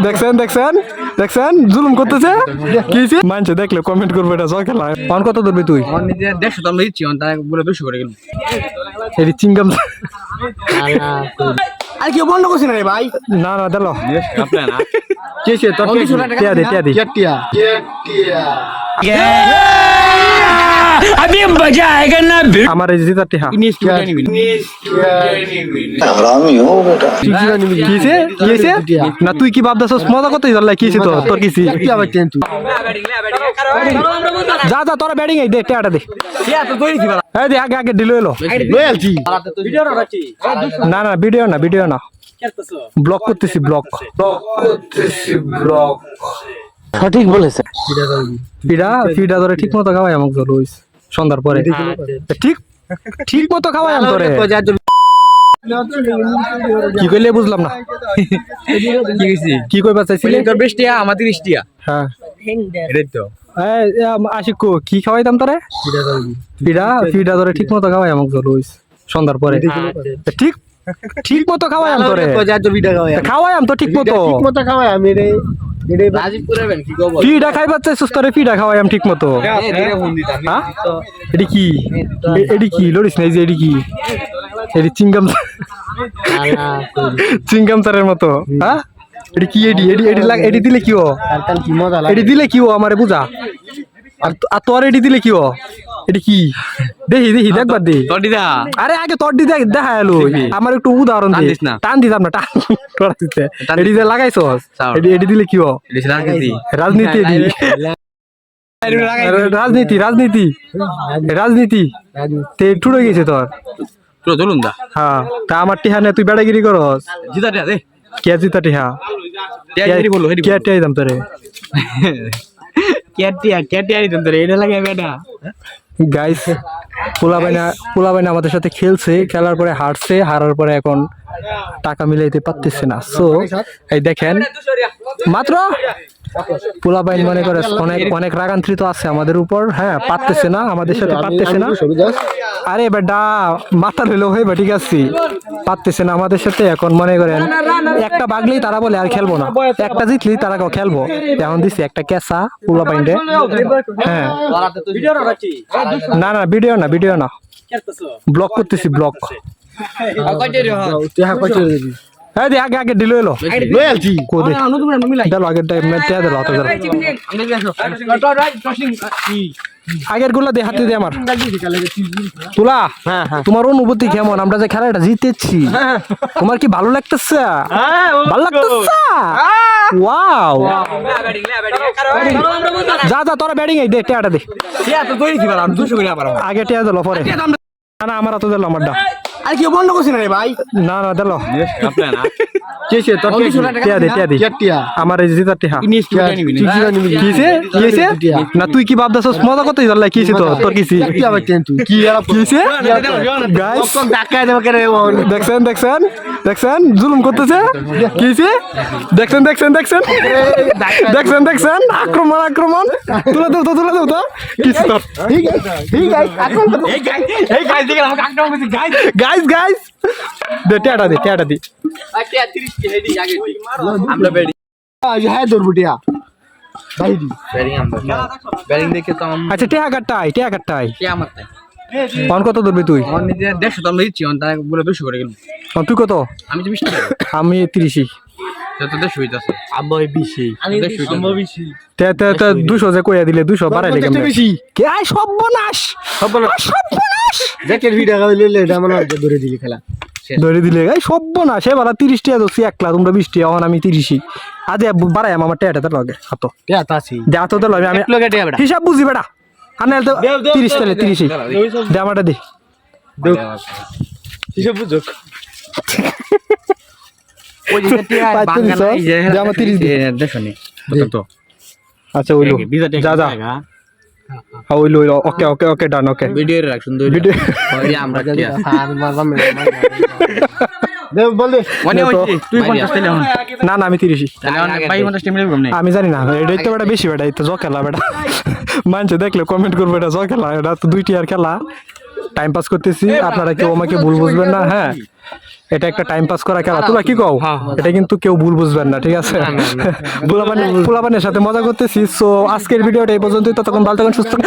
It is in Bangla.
দেখছেন দেখছেন দেখছেন জুলুম করতেছে কি মানছে দেখলে কমেন্ট করবে এটা জয় খেলা অন কত ধরবি তুই দেখছো তো আমরা দিচ্ছি তাই বলে বেশি করে গেল এটি চিংগাম আর কি বন্ধ করছিস রে ভাই না না দিল আপনার না কেছে তোর টিয়া দে টিয়া अभी मजा आएगा ना আমার এই জিতা টিয়া हरामी हो बेटा কিছে কিছে না তুই কি ভাবদাছস মজা করতেই জানলা কিছে তো তোর কিছি কি আবার টেন তুই যা যা তোরা ব্যাটিং এই দে টিয়াটা দে টিয়া তো দইরি দিবা এই দে আগে আগে ডিল হলো লয়ালটি ভিডিও রাখছি না না ভিডিও না ব্লক করতেছি ব্লক সঠিক বলেছে ফিডা ধরে ঠিক মতো খাওয়াই আমাকে ধর রইস সন্ধ্যার পরে ঠিক মতো খাওয়াই আম ধরে কি কইলে বুঝলাম না কি কইছি কি কইবা চাইছিলি তোর 20 টিয়া আমার 30 টিয়া হ্যাঁ এটাই তো আশিক কি খাওয়াইতাম তোরে ফিডা ধরে ঠিক মতো খাওয়াই আমাকে ধর রইস সন্ধ্যার পরে ঠিক মতো খাওয়াই আম তোরে খাওয়াই আম তো ঠিক মতো খাওয়াই আমি রে রাজীবপুরের কি কব ফিডা খাইবার চাইছস তোরে ফিডা খাওয়াই আম ঠিক মতো হ্যাঁ এডি কি লড়িস না এই যে এডি কি এডি চিংগাম তারের মতো হ্যাঁ এডি কি এডি দিলে কি ও এডি দিলে কি ও আমারে বুঝা আর তোর এডি দিলে কি ও এডি কি দেখি দেখবার দে তডিদা আরে আগে তোর দি দেখা এলো আমার একটু উদাহরণ দে টান দিতাম না টান তোরা দিতে এডি যে লাগাইছস এডি দিলে কি ও রাজনীতি রাজনীতি তে টুড়ে গেছে তোর চলুন দা হ্যাঁ তা আমার টিহানে তুই বেড়াগিরি করস জিতা টিয়া দে কে জিতা টিহা টিয়াগিরি বলো হেডি কে টিয়া দাম তোরে টিয়া দিতাম তোরে এটা লাগে বেটা গাইস পোলাবাইনা আমাদের সাথে খেলছে খেলার পরে হারার পরে এখন টাকা মিলাইতে পারতেছে না সো এই দেখেন মাত্র পোলাবাইন মনে করে অনেক রাগান্ত্রিত আছে আমাদের উপর হ্যাঁ পারতেছে না আমাদের সাথে পারতেছে না আরে বেটা মাথা লইলো হয়ে বা ঠিক আছে পারতেছে না আমাদের সাথে এখন মনে করেন একটা ভাগলেই তারা বলে আর খেলবো না একটা জিতলেই তারা খেলবো এখন দিচ্ছে একটা কেসা পোলাবাইনরে হ্যাঁ না ভিডিও না ব্লক করতেছি ব্লক আগে ডিল হলো আগের গুলা দে হাতে দে আমার তুলা তোমার অনুভূতি কেমন আমরা যে খেলাটা জিতেছি তোমার কি ভালো লাগতেছে ভালো লাগতেছে ওয়াও যা তোরা ব্যাটিং এই দে টিয়াটা দে আগে টিয়া দিল পরে না আমার তো দিল আমারটা আর কি বন্ধ করছিস রে ভাই না দিল আপনার না কেছে তোর টিয়া দে আমার এই জিতা টিয়া কিছে না তুই কি ভাবদাছস মজা করতেই জানলা কিছে তো তোর কিছি কি আবার টেন তুই কি কিছে গাইস ধাক্কা দেব করে দেখছেন জুলুম করতেছে কিছে দেখছেন আক্রমণ তুলে দেব তো কিছে তোর গাইস দে টিয়াটা দি আমরা বেডি হ্যাঁ দরবুটিয়া আচ্ছা টিয়া কাটটাই অন কত ধরবি তুই দেখছো তো আমরা দিচ্ছি তাই বলে বেশি করে গেল তুই কত আমি তো 20 আমি 30 তো 150 হইতাছে আব্বা 20 আমি 200 যে কইয়া দিলে 200 বাড়াইলে কেমন কে আই সর্বনাশ দেখের ভিডিও লইলে এটা মানে ধরে দিলে এই সর্বনাশ এবারে 30 টাকা দছি একলা তোমরা 20 টাকা এখন আমি 30 আজ বাড়াই আমার টাকাটা লাগে হাত টাকা আছে যা তো দিল আমি হিসাব বুঝি বেটা আনে তো 30 তাহলে 30 দে আমারটা দে হিসাব বুঝো ওই যে বাঙালি যে আমার 30 দে দেখনি তো আচ্ছা ওইলো যা ওইলো ওকে ডান ওকে ভিডিও রাখ সুন্দর ভিডিও আমরা কি আর মারবা দে বল দে তুই 50 টাকা না আমি 30 তাহলে ভাই 50 টাকা মিলবে না আমি জানি না এটাই তো বেটা বেশি বেটা এই তো খেলা বেটা মানছে দেখলে কমেন্ট করবে এটা খেলা এটা তো 2 টিয়ার খেলা টাইম পাস করতেছি আপনারা কেউ আমাকে ভুল বুঝবেন না হ্যাঁ এটা একটা টাইম পাস করা খেলা, তোরা কি কও? এটা কিন্তু কেউ ভুল বুঝবেন না, ঠিক আছে? পোলাপানের সাথে মজা করতেছি। সো আজকের ভিডিওটা এই পর্যন্তই, ততক্ষণ ভালো থাকুন, সুস্থ থাকুন।